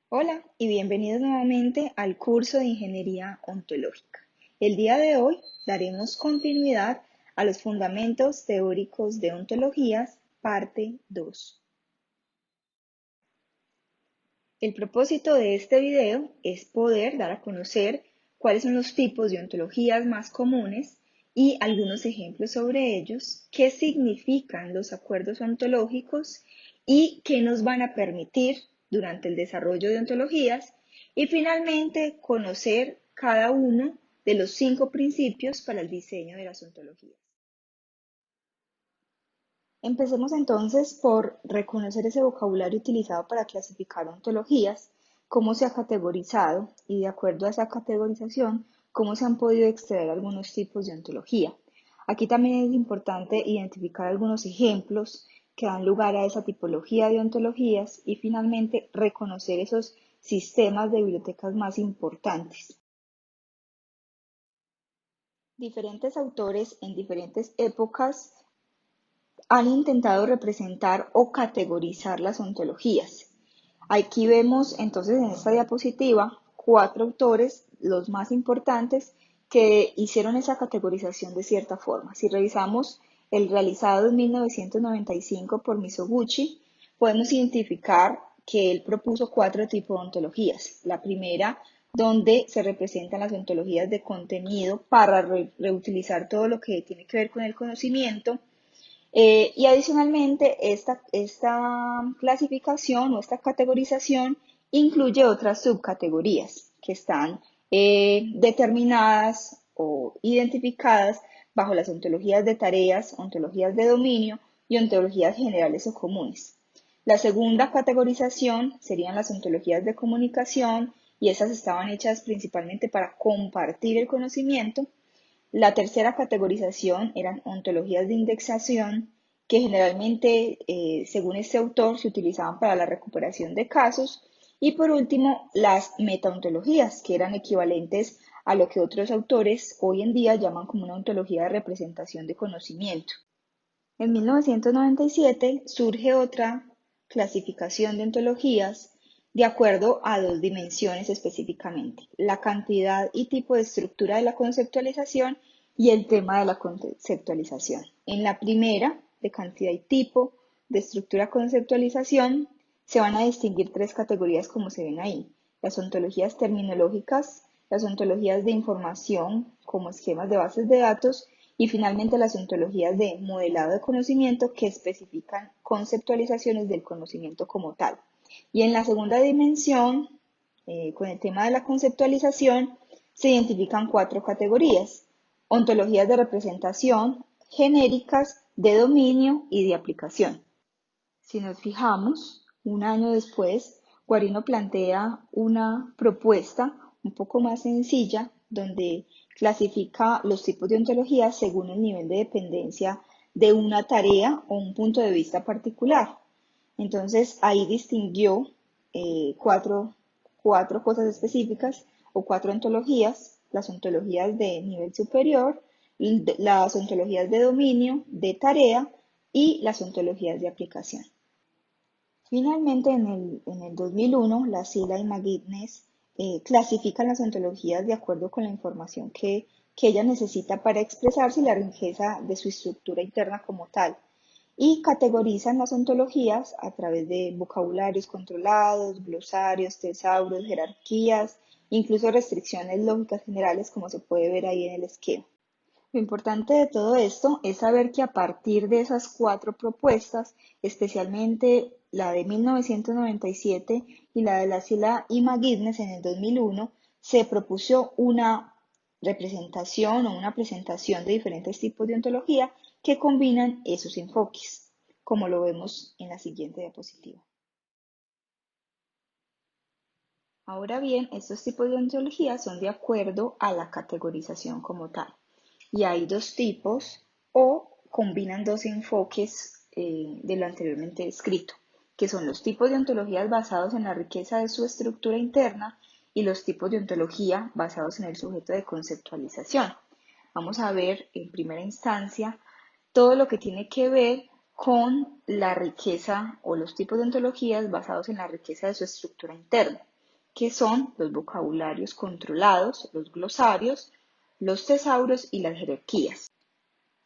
Hola y bienvenidos nuevamente al curso de Ingeniería Ontológica. El día de hoy daremos continuidad a los fundamentos teóricos de ontologías, parte 2. El propósito de este video es poder dar a conocer cuáles son los tipos de ontologías más comunes y algunos ejemplos sobre ellos, qué significan los acuerdos ontológicos y qué nos van a permitir durante el desarrollo de ontologías y finalmente conocer cada uno de los 5 principios para el diseño de las ontologías. Empecemos entonces por reconocer ese vocabulario utilizado para clasificar ontologías, cómo se ha categorizado y de acuerdo a esa categorización, cómo se han podido extraer algunos tipos de ontología. Aquí también es importante identificar algunos ejemplos que dan lugar a esa tipología de ontologías y finalmente reconocer esos sistemas de bibliotecas más importantes. Diferentes autores en diferentes épocas han intentado representar o categorizar las ontologías. Aquí vemos entonces en esta diapositiva 4 autores, los más importantes, que hicieron esa categorización de cierta forma. Si revisamos el realizado en 1995 por Mizoguchi, podemos identificar que él propuso 4 tipos de ontologías. La primera, donde se representan las ontologías de contenido para reutilizar todo lo que tiene que ver con el conocimiento. Y adicionalmente, esta clasificación o esta categorización incluye otras subcategorías que están determinadas o identificadas bajo las ontologías de tareas, ontologías de dominio y ontologías generales o comunes. La segunda categorización serían las ontologías de comunicación y esas estaban hechas principalmente para compartir el conocimiento. La tercera categorización eran ontologías de indexación que generalmente, según este autor, se utilizaban para la recuperación de casos. Y por último, las metaontologías, que eran equivalentes a lo que otros autores hoy en día llaman como una ontología de representación de conocimiento. En 1997 surge otra clasificación de ontologías de acuerdo a 2 dimensiones específicamente: la cantidad y tipo de estructura de la conceptualización y el tema de la conceptualización. En la primera, de cantidad y tipo de estructura conceptualización, se van a distinguir 3 categorías como se ven ahí: las ontologías terminológicas, las ontologías de información como esquemas de bases de datos y finalmente las ontologías de modelado de conocimiento que especifican conceptualizaciones del conocimiento como tal. Y en la segunda dimensión, con el tema de la conceptualización, se identifican 4 categorías: ontologías de representación, genéricas, de dominio y de aplicación. Si nos fijamos, un año después, Guarino plantea una propuesta un poco más sencilla donde clasifica los tipos de ontología según el nivel de dependencia de una tarea o un punto de vista particular. Entonces ahí distinguió cuatro cosas específicas o 4 ontologías: las ontologías de nivel superior, las ontologías de dominio, de tarea y las ontologías de aplicación. Finalmente, en el 2001, la Sila y McGuinness clasifican las ontologías de acuerdo con la información que ella necesita para expresarse y la riqueza de su estructura interna como tal, y categorizan las ontologías a través de vocabularios controlados, glosarios, tesauros, jerarquías, incluso restricciones lógicas generales, como se puede ver ahí en el esquema. Lo importante de todo esto es saber que a partir de esas 4 propuestas, especialmente la de 1997 y la de la Sila y McGuinness en el 2001, se propuso una representación o una presentación de diferentes tipos de ontología que combinan esos enfoques, como lo vemos en la siguiente diapositiva. Ahora bien, estos tipos de ontología son de acuerdo a la categorización como tal. Y hay 2 tipos o combinan 2 enfoques de lo anteriormente descrito, que son los tipos de ontologías basados en la riqueza de su estructura interna y los tipos de ontología basados en el sujeto de conceptualización. Vamos a ver en primera instancia todo lo que tiene que ver con la riqueza o los tipos de ontologías basados en la riqueza de su estructura interna. que son los vocabularios controlados, los glosarios, los tesauros y las jerarquías.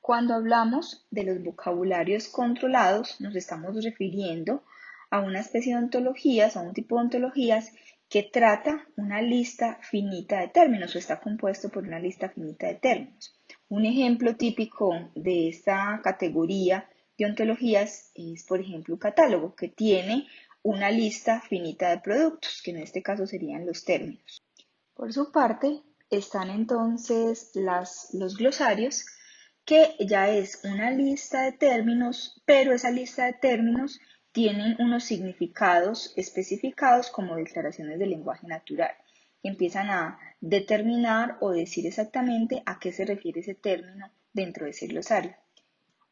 Cuando hablamos de los vocabularios controlados, nos estamos refiriendo a una especie de ontologías, a un tipo de ontologías que trata una lista finita de términos o está compuesto por una lista finita de términos. Un ejemplo típico de esta categoría de ontologías es, por ejemplo, un catálogo que tiene una lista finita de productos, que en este caso serían los términos. Por su parte, están entonces los glosarios, que ya es una lista de términos, pero esa lista de términos tienen unos significados especificados como declaraciones de lenguaje natural, que empiezan a determinar o decir exactamente a qué se refiere ese término dentro de ese glosario.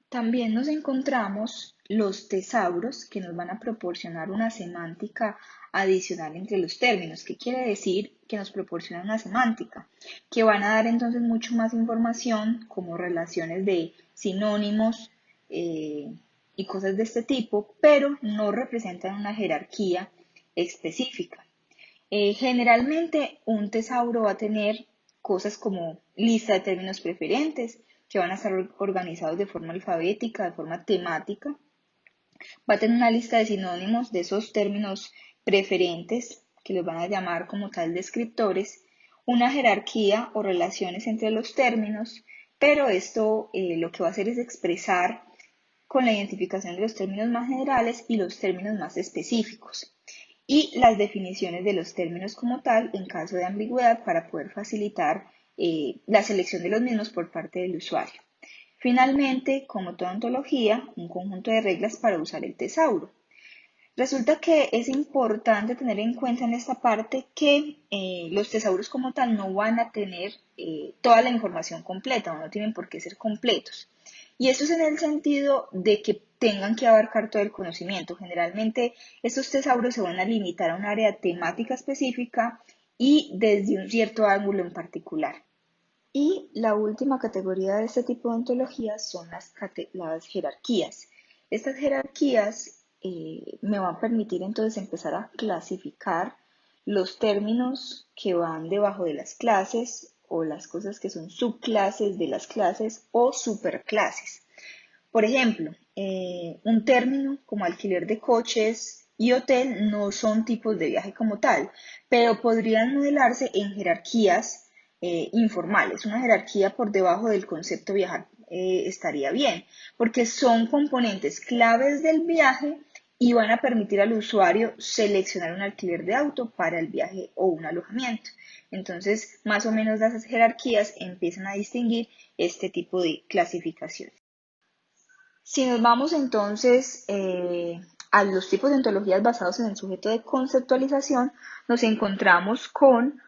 También nos encontramos los tesauros, que nos van a proporcionar una semántica adicional entre los términos. ¿Qué quiere decir? Que nos proporcionan una semántica, que van a dar entonces mucho más información como relaciones de sinónimos y cosas de este tipo, pero no representan una jerarquía específica. Generalmente un tesauro va a tener cosas como lista de términos preferentes, que van a estar organizados de forma alfabética, de forma temática. Va a tener una lista de sinónimos de esos términos preferentes, que los van a llamar como tal descriptores, una jerarquía o relaciones entre los términos, pero esto lo que va a hacer es expresar con la identificación de los términos más generales y los términos más específicos, y las definiciones de los términos como tal en caso de ambigüedad para poder facilitar la selección de los mismos por parte del usuario. Finalmente, como toda ontología, un conjunto de reglas para usar el tesauro. Resulta que es importante tener en cuenta en esta parte que los tesauros como tal no van a tener toda la información completa, o no tienen por qué ser completos. Y eso es en el sentido de que tengan que abarcar todo el conocimiento. Generalmente estos tesauros se van a limitar a un área temática específica y desde un cierto ángulo en particular. Y la última categoría de este tipo de ontologías son las jerarquías. Estas jerarquías me van a permitir entonces empezar a clasificar los términos que van debajo de las clases o las cosas que son subclases de las clases o superclases. Por ejemplo, un término como alquiler de coches y hotel no son tipos de viaje como tal, pero podrían modelarse en jerarquías informales. Una jerarquía por debajo del concepto viajar estaría bien, porque son componentes claves del viaje y van a permitir al usuario seleccionar un alquiler de auto para el viaje o un alojamiento. Entonces, más o menos las jerarquías empiezan a distinguir este tipo de clasificaciones. Si nos vamos entonces a los tipos de ontologías basados en el sujeto de conceptualización, nos encontramos con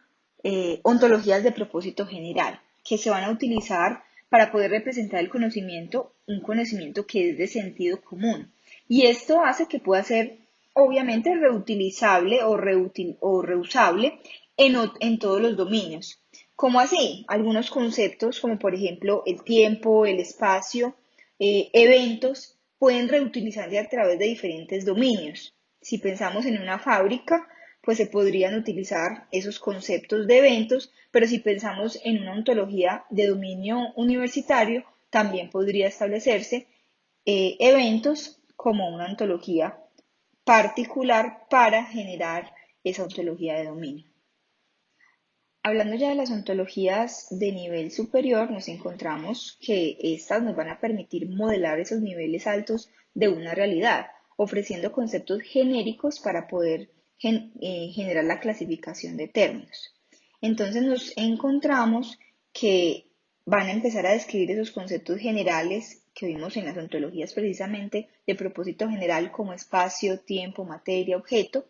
ontologías de propósito general, que se van a utilizar para poder representar el conocimiento, un conocimiento que es de sentido común. Y esto hace que pueda ser obviamente reutilizable o reusable en todos los dominios. ¿Cómo así? Algunos conceptos como por ejemplo el tiempo, el espacio, eventos pueden reutilizarse a través de diferentes dominios. Si pensamos en una fábrica, pues se podrían utilizar esos conceptos de eventos, pero si pensamos en una ontología de dominio universitario, también podría establecerse eventos como una ontología particular para generar esa ontología de dominio. Hablando ya de las ontologías de nivel superior, nos encontramos que estas nos van a permitir modelar esos niveles altos de una realidad, ofreciendo conceptos genéricos para poder generar la clasificación de términos. Entonces nos encontramos que van a empezar a describir esos conceptos generales que vimos en las ontologías precisamente de propósito general como espacio, tiempo, materia, objeto,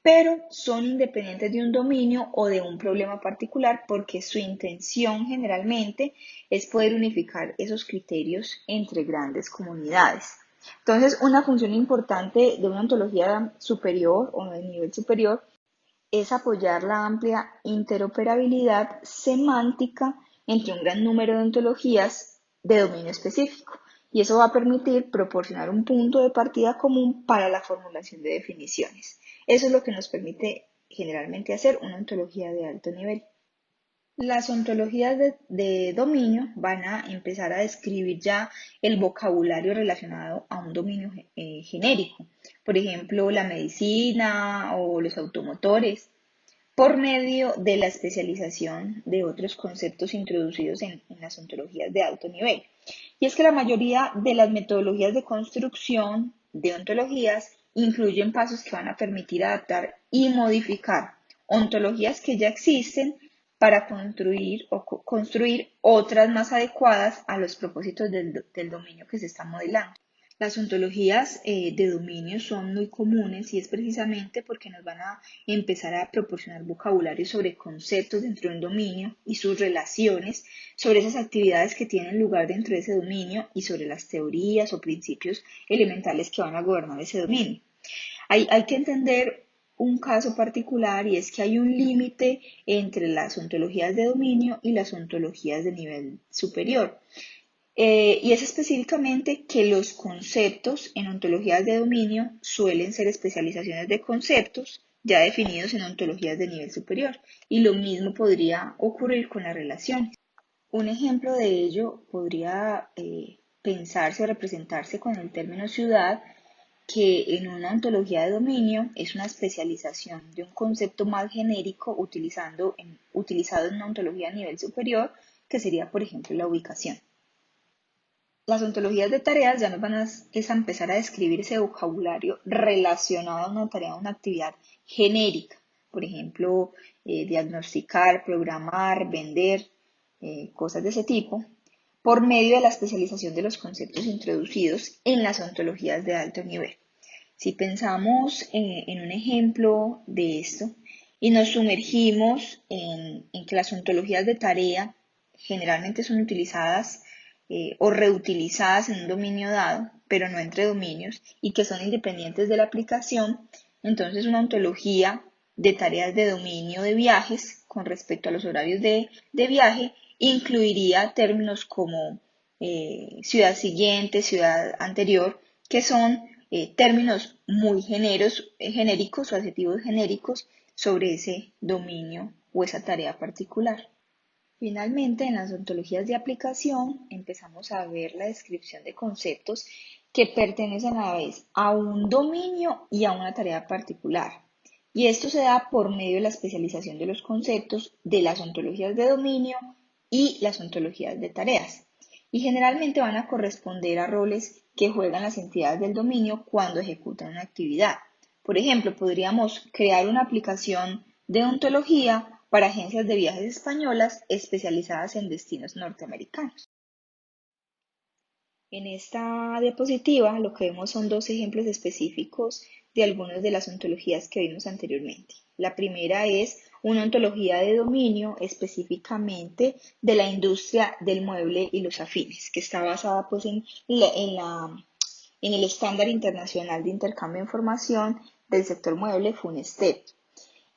pero son independientes de un dominio o de un problema particular porque su intención generalmente es poder unificar esos criterios entre grandes comunidades. Entonces, una función importante de una ontología superior o de nivel superior es apoyar la amplia interoperabilidad semántica entre un gran número de ontologías de dominio específico. Y eso va a permitir proporcionar un punto de partida común para la formulación de definiciones. Eso es lo que nos permite generalmente hacer una ontología de alto nivel. Las ontologías de dominio van a empezar a describir ya el vocabulario relacionado a un dominio genérico, por ejemplo, la medicina o los automotores, por medio de la especialización de otros conceptos introducidos en las ontologías de alto nivel. Y es que la mayoría de las metodologías de construcción de ontologías incluyen pasos que van a permitir adaptar y modificar ontologías que ya existen para construir otras más adecuadas a los propósitos del dominio que se está modelando. Las ontologías de dominio son muy comunes y es precisamente porque nos van a empezar a proporcionar vocabulario sobre conceptos dentro de un dominio y sus relaciones, sobre esas actividades que tienen lugar dentro de ese dominio y sobre las teorías o principios elementales que van a gobernar ese dominio. Hay que entender un caso particular y es que hay un límite entre las ontologías de dominio y las ontologías de nivel superior. Y es específicamente que los conceptos en ontologías de dominio suelen ser especializaciones de conceptos ya definidos en ontologías de nivel superior. Y lo mismo podría ocurrir con las relaciones. Un ejemplo de ello podría pensarse o representarse con el término ciudad, que en una ontología de dominio es una especialización de un concepto más genérico utilizado en una ontología a nivel superior, que sería, por ejemplo, la ubicación. Las ontologías de tareas ya nos van a empezar a describir ese vocabulario relacionado a una tarea o una actividad genérica. Por ejemplo, diagnosticar, programar, vender, cosas de ese tipo, por medio de la especialización de los conceptos introducidos en las ontologías de alto nivel. Si pensamos en un ejemplo de esto y nos sumergimos en que las ontologías de tarea generalmente son utilizadas o reutilizadas en un dominio dado, pero no entre dominios, y que son independientes de la aplicación, entonces una ontología de tareas de dominio de viajes con respecto a los horarios de viaje incluiría términos como ciudad siguiente, ciudad anterior, que son términos muy genéricos o adjetivos genéricos sobre ese dominio o esa tarea particular. Finalmente, en las ontologías de aplicación empezamos a ver la descripción de conceptos que pertenecen a la vez a un dominio y a una tarea particular. Y esto se da por medio de la especialización de los conceptos de las ontologías de dominio y las ontologías de tareas. Y generalmente van a corresponder a roles que juegan las entidades del dominio cuando ejecutan una actividad. Por ejemplo, podríamos crear una aplicación de ontología para agencias de viajes españolas especializadas en destinos norteamericanos. En esta diapositiva lo que vemos son dos ejemplos específicos de algunas de las ontologías que vimos anteriormente. La primera es una ontología de dominio específicamente de la industria del mueble y los afines, que está basada pues en el estándar internacional de intercambio de información del sector mueble FUNESTEP.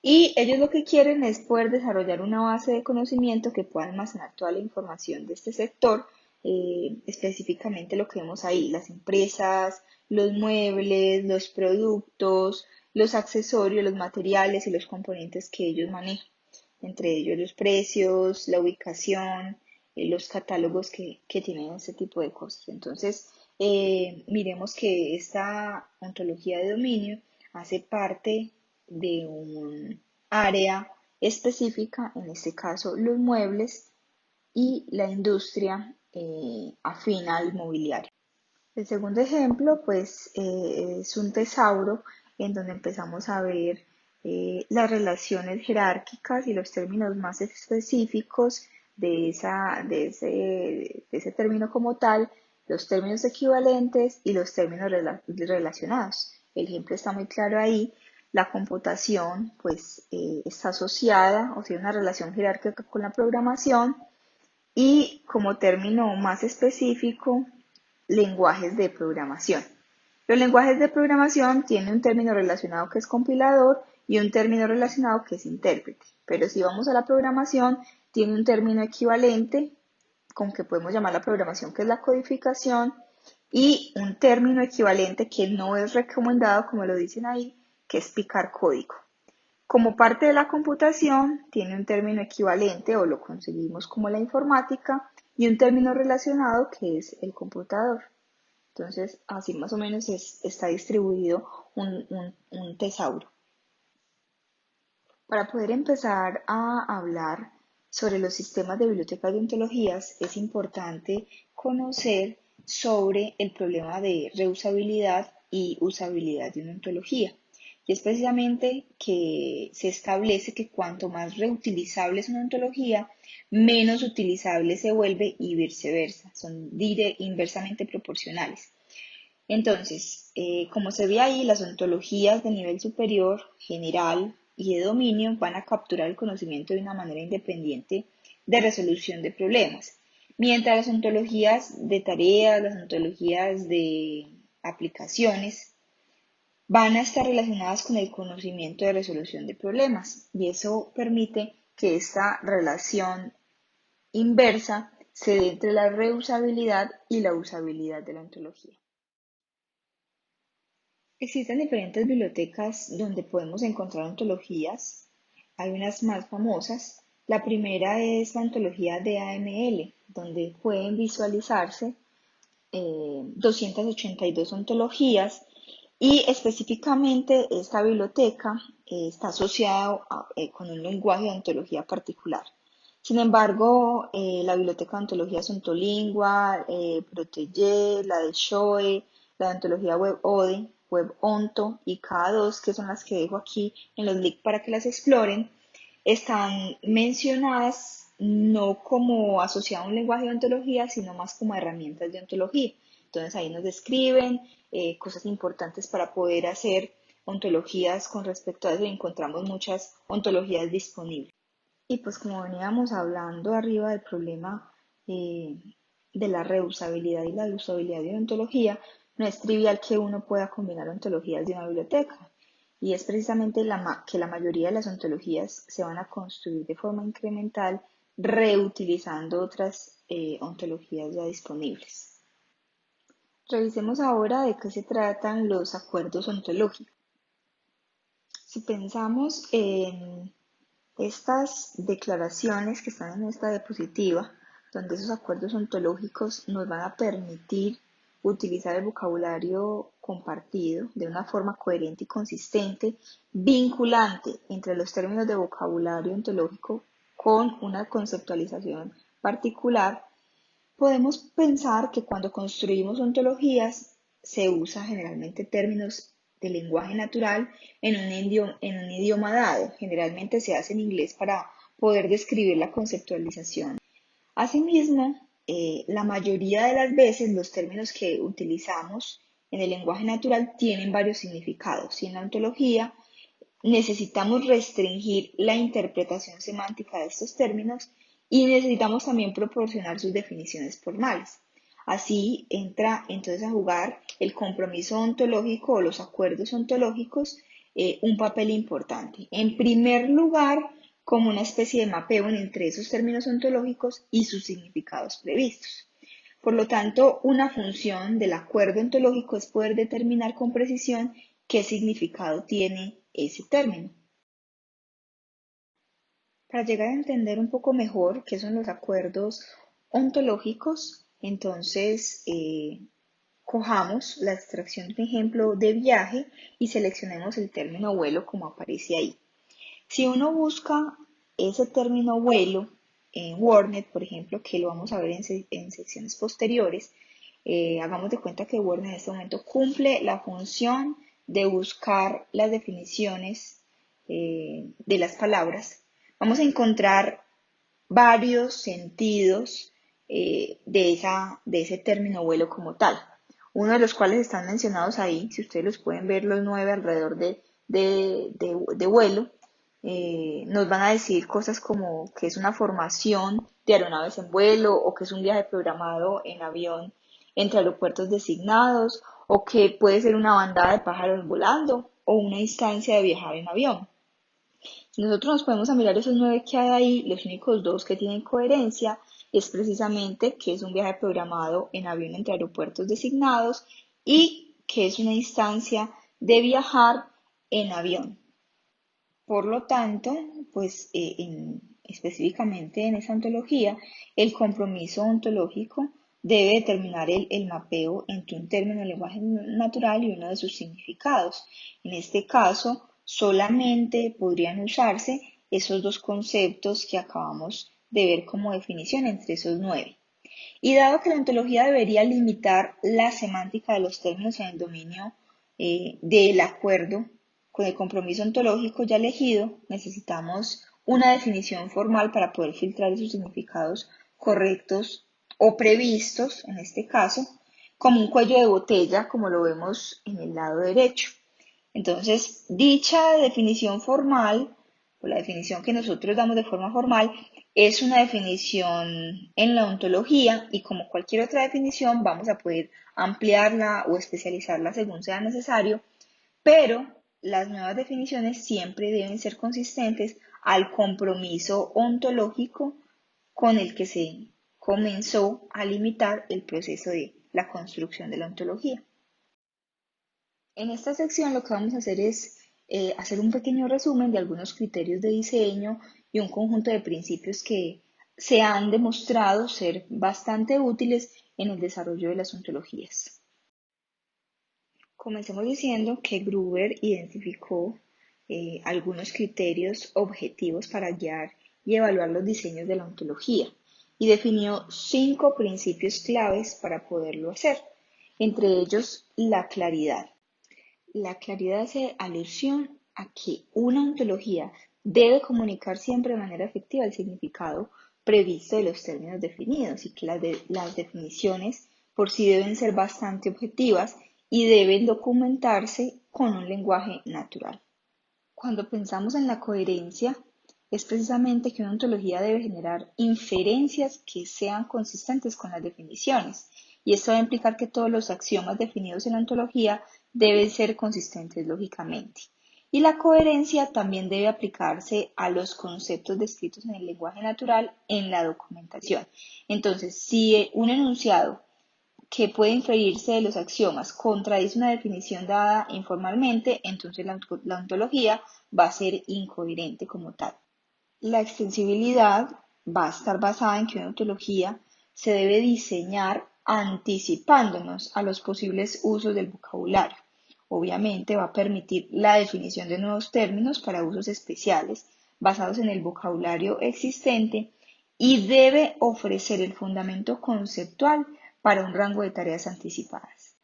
Y ellos lo que quieren es poder desarrollar una base de conocimiento que pueda almacenar toda la información de este sector, específicamente lo que vemos ahí, las empresas, los muebles, los productos, los accesorios, los materiales y los componentes que ellos manejan, entre ellos los precios, la ubicación, los catálogos que tienen ese tipo de cosas. Entonces, miremos que esta ontología de dominio hace parte de un área específica, en este caso los muebles y la industria afín al mobiliario. El segundo ejemplo, pues, es un tesauro en donde empezamos a ver las relaciones jerárquicas y los términos más específicos de ese término como tal, los términos equivalentes y los términos relacionados. El ejemplo está muy claro ahí. La computación, pues, está asociada o tiene una relación jerárquica con la programación y como término más específico, lenguajes de programación. Los lenguajes de programación tienen un término relacionado que es compilador y un término relacionado que es intérprete. Pero si vamos a la programación, tiene un término equivalente con que podemos llamar la programación, que es la codificación, y un término equivalente que no es recomendado, como lo dicen ahí, que es picar código. Como parte de la computación, tiene un término equivalente o lo conseguimos como la informática y un término relacionado que es el computador. Entonces, así más o menos está distribuido un tesauro. Para poder empezar a hablar sobre los sistemas de bibliotecas de ontologías, es importante conocer sobre el problema de reusabilidad y usabilidad de una ontología. Y es precisamente que se establece que cuanto más reutilizable es una ontología, menos utilizable se vuelve y viceversa. Son inversamente proporcionales. Entonces, como se ve ahí, las ontologías de nivel superior, general y de dominio van a capturar el conocimiento de una manera independiente de resolución de problemas, mientras las ontologías de tareas, las ontologías de aplicaciones van a estar relacionadas con el conocimiento de resolución de problemas y eso permite que esta relación inversa se dé entre la reusabilidad y la usabilidad de la ontología. Existen diferentes bibliotecas donde podemos encontrar ontologías. Hay unas más famosas. La primera es la ontología de AML, donde pueden visualizarse 282 ontologías y específicamente esta biblioteca está asociada con un lenguaje de ontología particular. Sin embargo, la biblioteca de ontologías Ontolingua, Protege, la de Shoe, la de ontología WebOde, WebOnto y K2, que son las que dejo aquí en los links para que las exploren, están mencionadas no como asociado a un lenguaje de ontología, sino más como herramientas de ontología. Entonces ahí nos describen cosas importantes para poder hacer ontologías con respecto a eso y encontramos muchas ontologías disponibles. Y pues como veníamos hablando arriba del problema eh, de la reusabilidad y la usabilidad de una ontología, no es trivial que uno pueda combinar ontologías de una biblioteca. Y es precisamente que la mayoría de las ontologías se van a construir de forma incremental reutilizando otras ontologías ya disponibles. Revisemos ahora de qué se tratan los acuerdos ontológicos. Si pensamos en estas declaraciones que están en esta diapositiva, donde esos acuerdos ontológicos nos van a permitir utilizar el vocabulario compartido de una forma coherente y consistente, vinculante entre los términos de vocabulario ontológico con una conceptualización particular, podemos pensar que cuando construimos ontologías se usa generalmente términos de lenguaje natural en un idioma dado. Generalmente se hace en inglés para poder describir la conceptualización. Asimismo, la mayoría de las veces los términos que utilizamos en el lenguaje natural tienen varios significados y en la ontología necesitamos restringir la interpretación semántica de estos términos y necesitamos también proporcionar sus definiciones formales. Así entra entonces a jugar el compromiso ontológico o los acuerdos ontológicos un papel importante. En primer lugar, como una especie de mapeo entre esos términos ontológicos y sus significados previstos. Por lo tanto, una función del acuerdo ontológico es poder determinar con precisión qué significado tiene ese término. Para llegar a entender un poco mejor qué son los acuerdos ontológicos, entonces cojamos la extracción de un ejemplo de viaje y seleccionemos el término vuelo como aparece ahí. Si uno busca ese término vuelo en WordNet, por ejemplo, que lo vamos a ver en secciones posteriores, hagamos de cuenta que Word en este momento cumple la función de buscar las definiciones de las palabras. Vamos a encontrar varios sentidos de ese término vuelo como tal. Uno de los cuales están mencionados ahí, si ustedes los pueden ver, los 9 alrededor de vuelo, nos van a decir cosas como que es una formación de aeronaves en vuelo o que es un viaje programado en avión entre aeropuertos designados o que puede ser una bandada de pájaros volando o una instancia de viajar en avión. Si nosotros nos podemos a mirar esos 9 que hay ahí, los únicos dos que tienen coherencia es precisamente que es un viaje programado en avión entre aeropuertos designados y que es una instancia de viajar en avión. Por lo tanto, pues específicamente en esa ontología, el compromiso ontológico debe determinar el mapeo entre un término del lenguaje natural y uno de sus significados. En este caso, solamente podrían usarse esos dos conceptos que acabamos de ver como definición entre esos 9. Y dado que la ontología debería limitar la semántica de los términos en el dominio del acuerdo con el compromiso ontológico ya elegido, necesitamos una definición formal para poder filtrar esos significados correctos o previstos, en este caso, como un cuello de botella, como lo vemos en el lado derecho. Entonces, dicha definición formal, o la definición que nosotros damos de forma formal, es una definición en la ontología y como cualquier otra definición vamos a poder ampliarla o especializarla según sea necesario, pero las nuevas definiciones siempre deben ser consistentes al compromiso ontológico con el que se comenzó a limitar el proceso de la construcción de la ontología. En esta sección lo que vamos a hacer es hacer un pequeño resumen de algunos criterios de diseño y un conjunto de principios que se han demostrado ser bastante útiles en el desarrollo de las ontologías. Comencemos diciendo que Gruber identificó algunos criterios objetivos para guiar y evaluar los diseños de la ontología y definió 5 principios claves para poderlo hacer, entre ellos la claridad. La claridad hace alusión a que una ontología debe comunicar siempre de manera efectiva el significado previsto de los términos definidos y que las definiciones por sí deben ser bastante objetivas y deben documentarse con un lenguaje natural. Cuando pensamos en la coherencia, es precisamente que una ontología debe generar inferencias que sean consistentes con las definiciones, y esto va a implicar que todos los axiomas definidos en la ontología deben ser consistentes lógicamente. Y la coherencia también debe aplicarse a los conceptos descritos en el lenguaje natural en la documentación. Entonces, si un enunciado que puede inferirse de los axiomas contradice una definición dada informalmente, entonces la ontología va a ser incoherente como tal. La extensibilidad va a estar basada en que una ontología se debe diseñar anticipándonos a los posibles usos del vocabulario. Obviamente va a permitir la definición de nuevos términos para usos especiales basados en el vocabulario existente y debe ofrecer el fundamento conceptual para un rango de tareas anticipadas.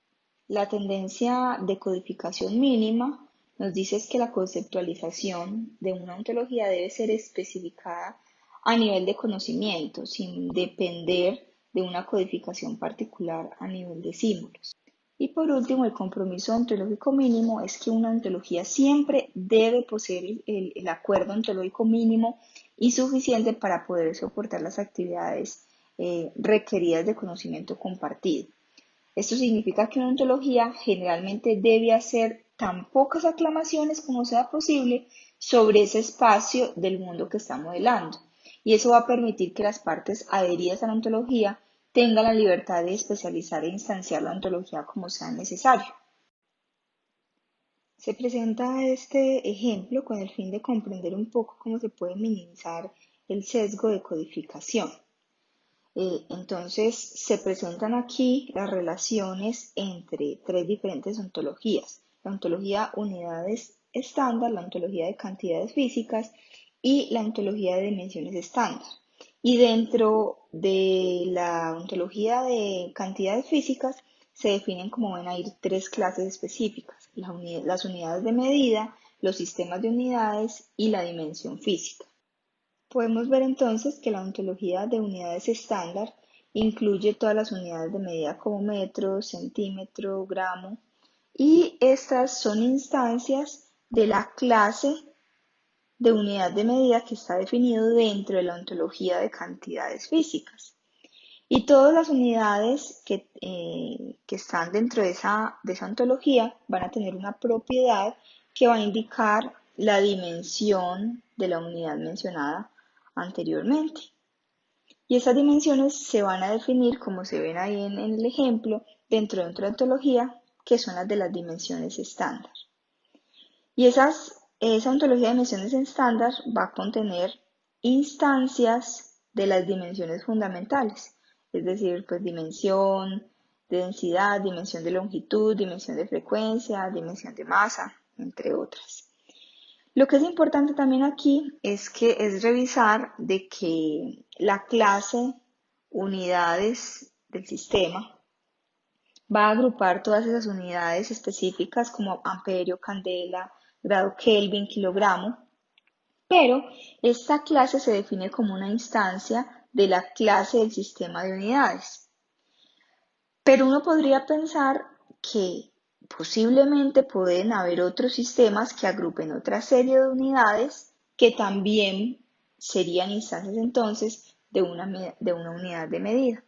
La tendencia de codificación mínima nos dice que la conceptualización de una ontología debe ser especificada a nivel de conocimiento, sin depender de una codificación particular a nivel de símbolos. Y por último, el compromiso ontológico mínimo es que una ontología siempre debe poseer el acuerdo ontológico mínimo y suficiente para poder soportar las actividades requeridas de conocimiento compartido. Esto significa que una ontología generalmente debe hacer tan pocas aclamaciones como sea posible sobre ese espacio del mundo que está modelando. Y eso va a permitir que las partes adheridas a la ontología tengan la libertad de especializar e instanciar la ontología como sea necesario. Se presenta este ejemplo con el fin de comprender un poco cómo se puede minimizar el sesgo de codificación. Entonces, se presentan aquí las relaciones entre tres diferentes ontologías. La ontología unidades estándar, la ontología de cantidades físicas y la ontología de dimensiones estándar. Y dentro de la ontología de cantidades físicas se definen como van a ir tres clases específicas, las unidades de medida, los sistemas de unidades y la dimensión física. Podemos ver entonces que la ontología de unidades estándar incluye todas las unidades de medida como metro, centímetro, gramo, y estas son instancias de la clase de unidad de medida que está definido dentro de la ontología de cantidades físicas. Y todas las unidades que están dentro de esa ontología van a tener una propiedad que va a indicar la dimensión de la unidad mencionada anteriormente. Y esas dimensiones se van a definir, como se ven ahí en el ejemplo, dentro de otra ontología, que son las de las dimensiones estándar. Y esas Esa ontología de dimensiones estándar va a contener instancias de las dimensiones fundamentales, es decir, pues dimensión de densidad, dimensión de longitud, dimensión de frecuencia, dimensión de masa, entre otras. Lo que es importante también aquí es que es revisar de que la clase unidades del sistema va a agrupar todas esas unidades específicas como amperio, candela, grado Kelvin, kilogramo, pero esta clase se define como una instancia de la clase del sistema de unidades. Pero uno podría pensar que posiblemente pueden haber otros sistemas que agrupen otra serie de unidades que también serían instancias entonces de una unidad de medida.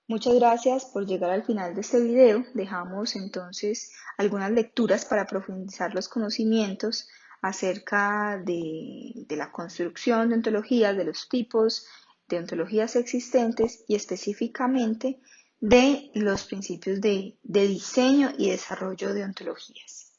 Muchas gracias por llegar al final de este video. Dejamos entonces algunas lecturas para profundizar los conocimientos acerca de la construcción de ontologías, de los tipos de ontologías existentes y específicamente de los principios de diseño y desarrollo de ontologías.